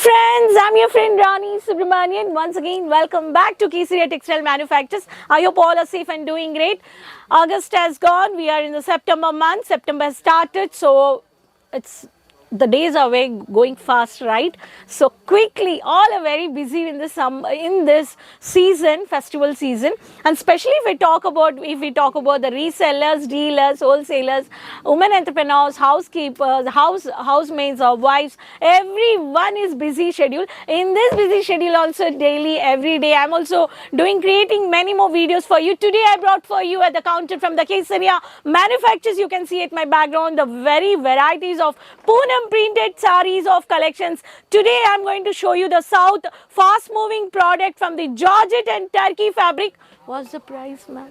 Friends, I'm your friend Rani Subramanian. Once again, welcome back to Kesaria Textile Manufacturers. I hope all are safe and doing great. August has gone. We are in the September month. September has started, so the days are going fast, right? So quickly, all are very busy in this season, festival season, and especially if we talk about the resellers, dealers, wholesalers, women entrepreneurs, housekeepers, housemaids or wives. Everyone is busy schedule. In this busy schedule, also daily, every day, I'm also creating many more videos for you. Today, I brought for you at the counter from the Kesaria Manufacturers. You can see at my background the very varieties of Poonam printed sarees of collections. Today I'm going to show you the South fast moving product from the Georgette and Turkey fabric. What's the price, ma'am?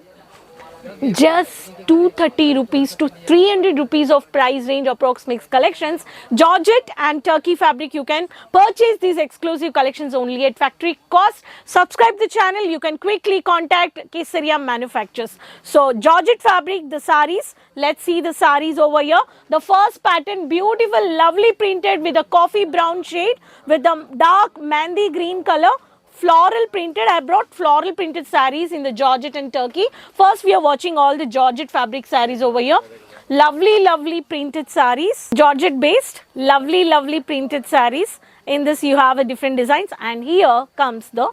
Just 230 rupees to 300 rupees of price range approx mix collections. Georgette and Turkey fabric. You can purchase these exclusive collections only at factory cost. Subscribe the channel. You can quickly contact Kesaria Manufacturers. So Georgette fabric, the sarees. Let's see the sarees over here. The first pattern, beautiful, lovely printed with a coffee brown shade with the dark mehndi green color. Floral printed. I brought floral printed sarees in the Georgette and Turkey. First, we are watching all the Georgette fabric sarees over here. Lovely printed sarees. Georgette based. Lovely printed sarees. In this, you have a different designs, and here comes the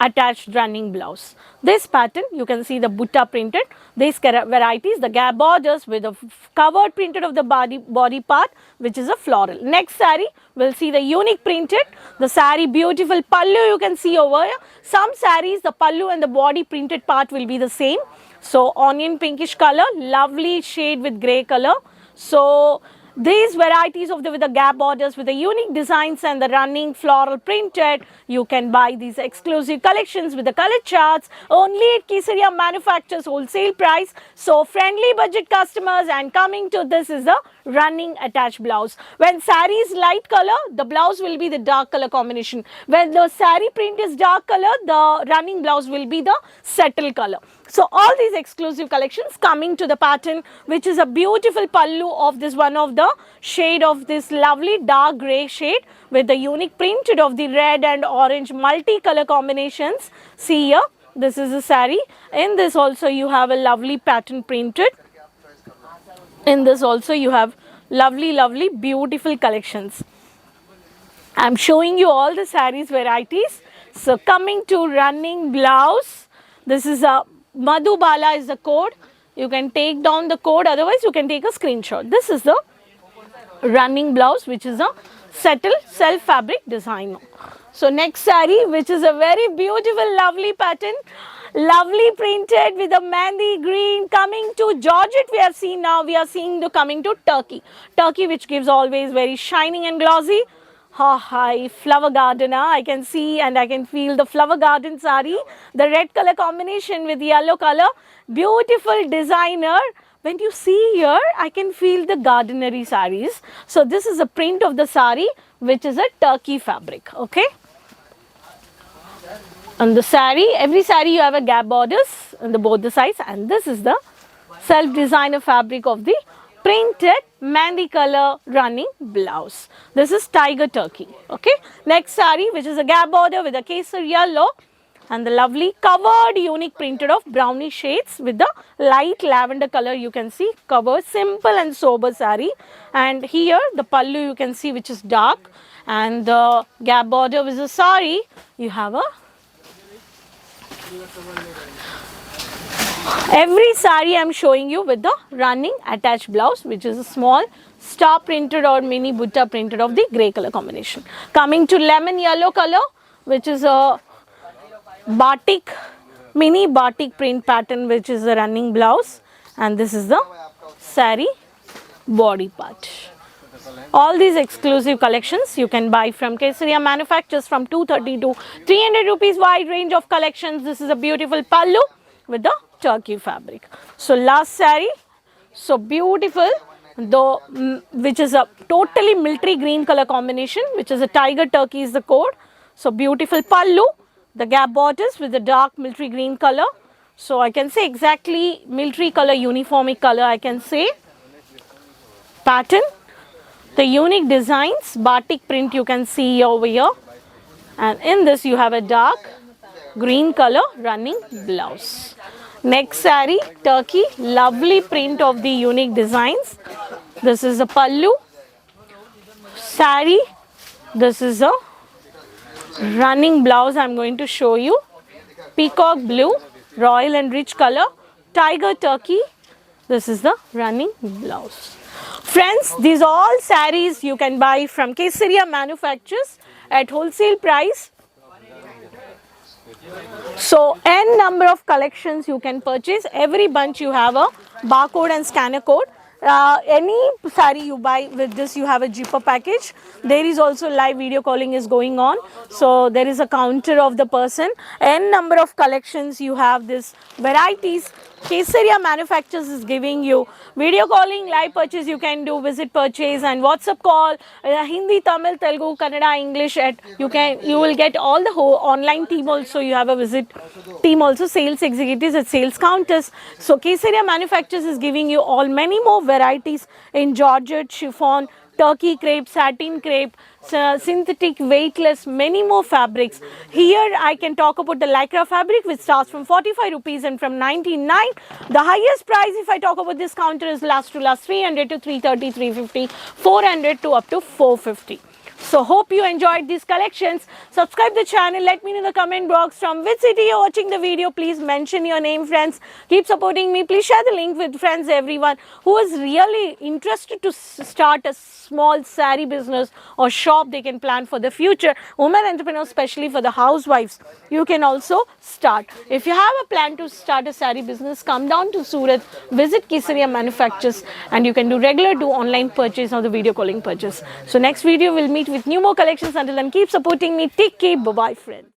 attached running blouse. This pattern, you can see the butta printed. These varieties, the gap borders with a covered printed of the body part, which is a floral. Next saree, we'll see the unique printed. The saree, beautiful pallu you can see over here. Some sarees, the pallu and the body printed part will be the same. So onion pinkish color, lovely shade with grey color. So these varieties with the gap borders with the unique designs and the running floral printed, you can buy these exclusive collections with the color charts only at Kesaria Manufacturers wholesale price. So friendly budget customers, and coming to this is the running attached blouse. When saree is light color, the blouse will be the dark color combination. When the saree print is dark color, the running blouse will be the settle color. So all these exclusive collections, coming to the pattern, which is a beautiful pallu of this one of the shade of this lovely dark grey shade with the unique printed of the red and orange multi-color combinations. See here, this is a saree. In this also you have a lovely pattern printed. In this also you have lovely beautiful collections. I'm showing you all the sarees varieties. So coming to running blouse, this is a Madhubala is the code. You can take down the code, otherwise you can take a screenshot. This is the running blouse, which is a settle self fabric design. So next saree, which is a very beautiful lovely pattern, lovely printed with a mehndi green. Coming to Georgette, we have seen, now we are seeing the coming to Turkey, which gives always very shining and glossy. Hi, flower garden. I can see and I can feel the flower garden saree. The red color combination with yellow color. Beautiful designer. When you see here, I can feel the gardenery sarees. So this is a print of the saree, which is a Turkey fabric. Okay. On the saree, every saree you have a gap borders on both the sides, and this is the self-designer fabric of the printed mehndi color running blouse. This is Tiger Turkey. Okay. Next saree, which is a gap border with a kesar yellow and the lovely covered unique printed of brownish shades with the light lavender color. You can see covered, simple and sober saree. And here the pallu you can see, which is dark, and the gap border with the saree you have a every saree I am showing you with the running attached blouse, which is a small star printed or mini butta printed of the grey color combination. Coming to lemon yellow color, which is a batik, mini batik print pattern, which is a running blouse, and this is the saree body part. All these exclusive collections you can buy from Kesaria Manufacturers from 230 to 300 rupees, wide range of collections. This is a beautiful pallu with the Turkey fabric. So last saree, so beautiful, though, which is a totally military green color combination, which is a Tiger Turkey is the code. So beautiful pallu, the gap borders with the dark military green color. So I can say exactly military color, uniformic color I can say. Pattern, The unique designs, batik print you can see over here. And in this you have a dark green color running blouse. Next saree, Turkey, lovely print of the unique designs. This is a pallu saree. This is a running blouse I'm going to show you. Peacock blue, royal and rich color, tiger turkey. This is the running blouse. Friends, these all sarees you can buy from Kesaria Manufactures at wholesale price. So n number of collections you can purchase. Every bunch you have a barcode and scanner code. Any saree you buy with this, you have a Jeeper package. There is also live video calling is going on. So there is a counter of the person. N number of collections you have this varieties. Kesaria Manufactures is giving you video calling, live purchase you can do, visit purchase and WhatsApp call, Hindi, Tamil, Telugu, Kannada, English. You will get all the whole online team also. You have a visit team also, sales executives at sales counters. So Kesaria Manufactures is giving you all many more varieties in georgette, chiffon, turkey crepe, satin crepe, synthetic, weightless, many more fabrics. Here I can talk about the lycra fabric which starts from 45 rupees and from 99. The highest price if I talk about this counter is last 300 to 330, 350, 400 to up to 450. So hope you enjoyed these collections. Subscribe the channel. Let me know in the comment box from which city you're watching the video. Please mention your name, friends. Keep supporting me. Please share the link with friends, everyone who is really interested to start a small saree business or shop. They can plan for the future. Women entrepreneurs, especially for the housewives, you can also start. If you have a plan to start a saree business, come down to Surat, visit Kesaria Manufactures, and you can do online purchase or the video calling purchase. So next video we'll meet with new more collections. Until then, keep supporting me. Take care. Bye-bye, friends.